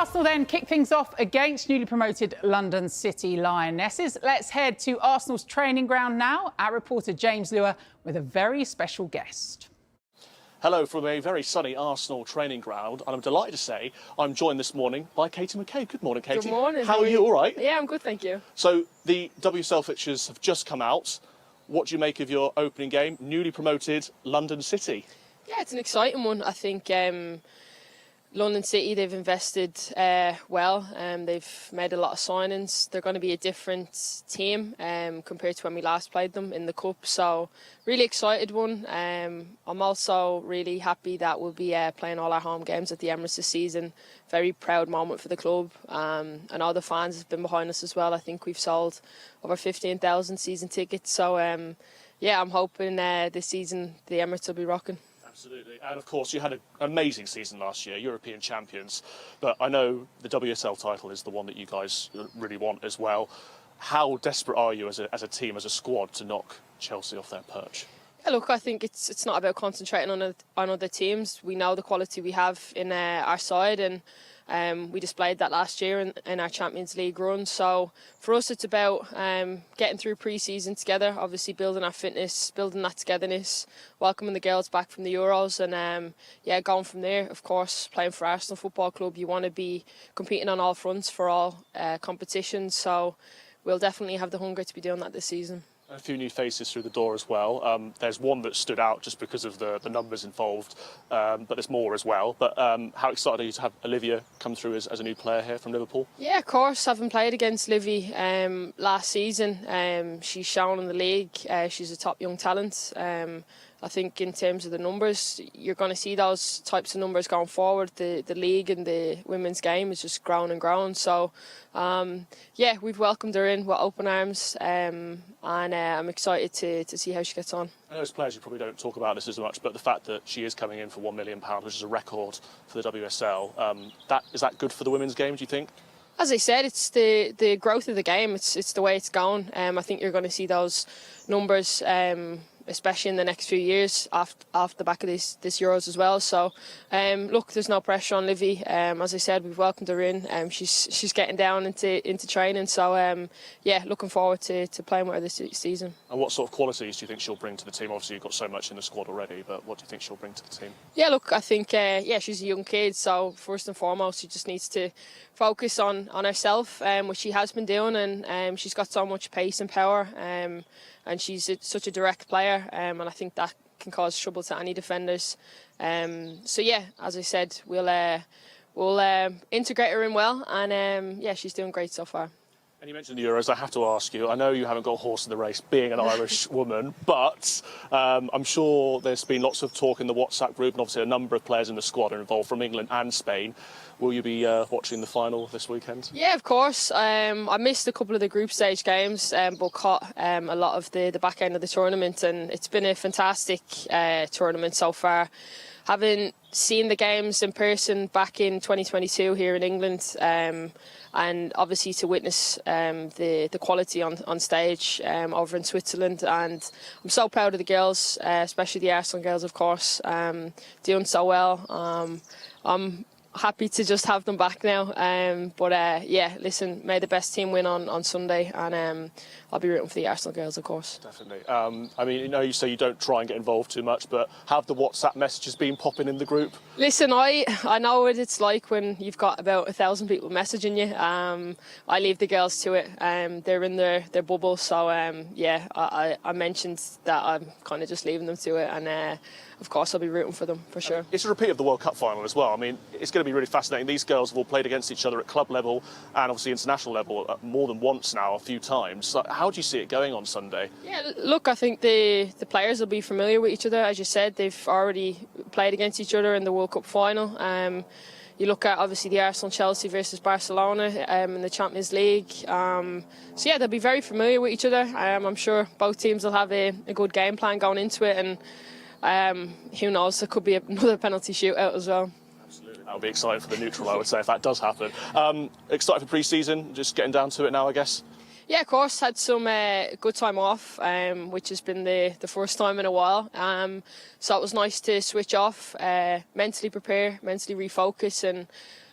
Arsenal then kick things off against newly promoted London City Lionesses. Let's head to Arsenal's training ground now. Our reporter James Lewis with a very special guest. Hello from a very sunny Arsenal training ground, and I'm delighted to say I'm joined this morning by Katie McCabe. Good morning, Katie. Good morning. How are you? All right? Yeah, I'm good, thank you. So the WSL fixtures have just come out. What do you make of your opening game, newly promoted London City? Yeah, it's an exciting one. I think London City, they've invested well. They've made a lot of signings. They're going to be a different team compared to when we last played them in the Cup. So, really excited one. I'm also really happy that we'll be playing all our home games at the Emirates this season. Very proud moment for the club. And all the fans have been behind us as well. I think we've sold over 15,000 season tickets. So, yeah, I'm hoping this season the Emirates will be rocking. Absolutely. And of course, you had an amazing season last year, European champions. But I know the WSL title is the one that you guys really want as well. How desperate are you as a team, as a squad, to knock Chelsea off their perch? Yeah, look, I think it's not about concentrating on other teams. We know the quality we have in our side, and we displayed that last year in our Champions League run. So for us, it's about getting through pre-season together, obviously building our fitness, building that togetherness, welcoming the girls back from the Euros, and yeah, going from there. Of course, playing for Arsenal Football Club, you want to be competing on all fronts for all competitions. So we'll definitely have the hunger to be doing that this season. A few new faces through the door as well. There's one that stood out just because of the numbers involved, but there's more as well. But how excited are you to have Olivia come through as a new player here from Liverpool? Yeah, of course. Having played against Livy last season, she's shown in the league. She's a top young talent. I think in terms of the numbers, you're going to see those types of numbers going forward. The league and the women's game is just growing and growing. So, yeah, we've welcomed her in with open arms, and I'm excited to see how she gets on. I know as players you probably don't talk about this as much, but the fact that she is coming in for £1 million, which is a record for the WSL, is that good for the women's game, do you think? As I said, it's the growth of the game. It's the way it's going. I think you're going to see those numbers, especially in the next few years off the back of this Euros as well. So, look, there's no pressure on Livy. As I said, we've welcomed her in. She's getting down into training. So, yeah, looking forward to playing with her this season. And what sort of qualities do you think she'll bring to the team? Obviously, you've got so much in the squad already, but what do you think she'll bring to the team? Yeah, look, I think, yeah, she's a young kid. So, first and foremost, she just needs to focus on herself, which she has been doing. And she's got so much pace and power. And she's such a direct player, and I think that can cause trouble to any defenders. So yeah, as I said, we'll integrate her in well, and yeah, she's doing great so far. And you mentioned the Euros. I have to ask you, I know you haven't got a horse in the race being an Irish woman, but I'm sure there's been lots of talk in the WhatsApp group, and obviously a number of players in the squad are involved from England and Spain. Will you be watching the final this weekend? Yeah, of course. I missed a couple of the group stage games, but caught a lot of the back end of the tournament, and it's been a fantastic tournament so far. Having seen the games in person back in 2022 here in England, and obviously to witness the quality on stage over in Switzerland, and I'm so proud of the girls, especially the Arsenal girls, of course, doing so well. I'm happy to just have them back now, but yeah, listen, may the best team win on Sunday, and I'll be rooting for the Arsenal girls, of course. Definitely. I mean, you know, you say you don't try and get involved too much, but have the WhatsApp messages been popping in the group? Listen, I know what it's like when you've got about 1,000 people messaging you. I leave the girls to it. They're in their bubble, so yeah, I mentioned that I'm kind of just leaving them to it, and of course I'll be rooting for them for sure. It's a repeat of the World Cup final as well. I mean, it's going to be really fascinating. These girls have all played against each other at club level and obviously international level more than once now, a few times. So how do you see it going on Sunday? Yeah, look, I think the players will be familiar with each other. As you said, they've already played against each other in the World Cup final. You look at obviously the Arsenal-Chelsea versus Barcelona in the Champions League. So yeah, they'll be very familiar with each other. I'm sure both teams will have a good game plan going into it, and who knows, there could be another penalty shootout as well. Absolutely, that'll be exciting for the neutral, I would say, if that does happen. Excited for pre-season, just getting down to it now, I guess? Yeah, of course, had some good time off, which has been the first time in a while. So it was nice to switch off, mentally prepare, mentally refocus, and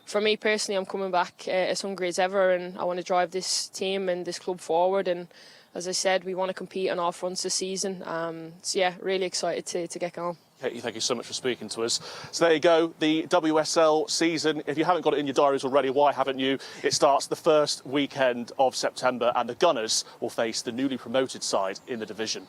for me personally, I'm coming back as hungry as ever, and I want to drive this team and this club forward. And as I said, we want to compete on all fronts this season. So yeah, really excited to get going. Katie, thank you so much for speaking to us. So there you go, the WSL season. If you haven't got it in your diaries already, why haven't you? It starts the first weekend of September, and the Gunners will face the newly promoted side in the division.